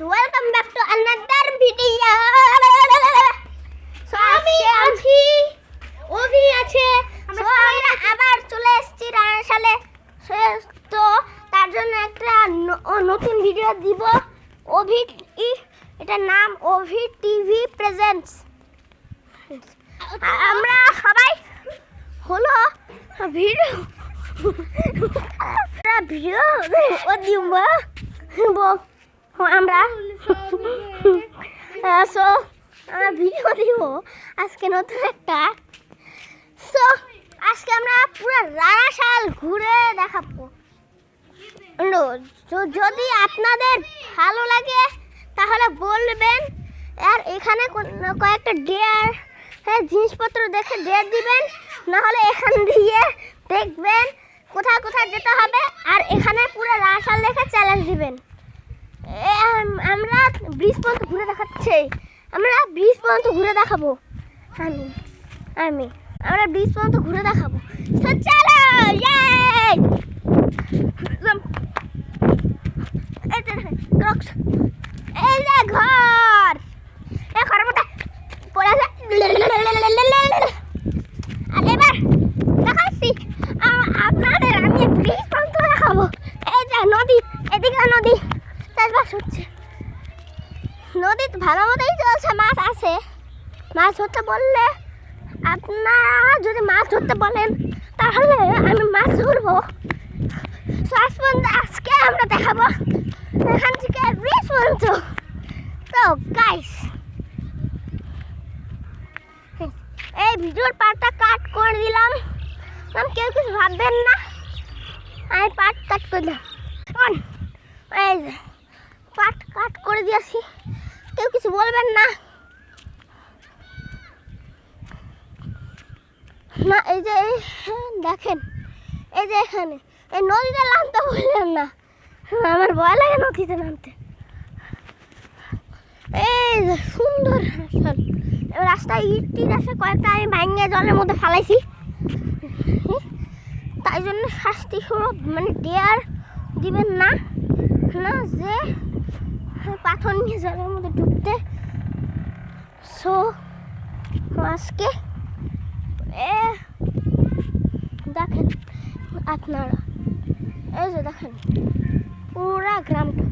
welcome back to another video. So আমি আছি ওভি আছে সো আমরা আবার চলে এসেছি রানাশালে তো তার জন্য একটা নতুন ভিডিও দিব ওভি এটার নাম ওভি টিভি প্রেজেন্টস আমরা সবাই হলো ভিডিও ও দিব আমরা সো আমরা ভিডিও দিব আজকে নতুন একটা সো আজকে আমরা পুরো রানাশাল ঘুরে দেখাবো যদি আপনাদের ভালো লাগে তাহলে বলবেন আর এখানে কয়েকটা ডেয়ার জিনিসপত্র দেখে ডেয়ার দিবেন নাহলে এখান দিয়ে দেখবেন কোথায় কোথায় যেতে হবে আর এখানে পুরো রানাশাল দেখে চ্যালেঞ্জ দিবেন আমরা ব্রিজ পর্যন্ত ঘুরে দেখাচ্ছি আমরা ব্রিজ পর্যন্ত ঘুরে দেখাবো আমরা ব্রিজ পর্যন্ত ঘুরে দেখাবো তো চলো এই যে ঘর এই ঘরের মধ্যে পড়ে আছে আর এবার দেখাচ্ছি আপনাদের আমি ব্রিজ পর্যন্ত দেখাবো এই যে নদী এদিকে নদী চাষবাস হচ্ছে নদীতে ভালো মতোই চলছে মাছ আছে মাছ ধরতে বললে আপনারা যদি মাছ ধরতে বলেন তাহলে আমি মাছ ধরবো আজকে আমরা দেখাবো এখান থেকে ব্রিজ পর্যন্ত তো গাইস এই ভিডিওর পার্টটা কাট করে দিলাম কেউ কিছু ভাববেন না আমি পার্ট কাট করে দিলাম এই যে পার্ট কাট করে দিয়েছি কেউ কিছু বলবেন না না এই যে দেখেন এই যে এখানে এই নদীতে নামতে বললেন না আমার ভয় লাগে নদীতে নামতে এই যে সুন্দর রাস্তায় ইট আছে কয়েকটা আমি ভাঙিয়ে জলের মধ্যে ফেলাইছি তাই জন্য শাস্তি স্বরূপ মানে ডেয়ার দিবেন না না যে পাথর নিয়ে জলের মধ্যে ঢুকতে সো আজকে দেখেন আপনারা এই যে দেখেন পুরা গ্রামটা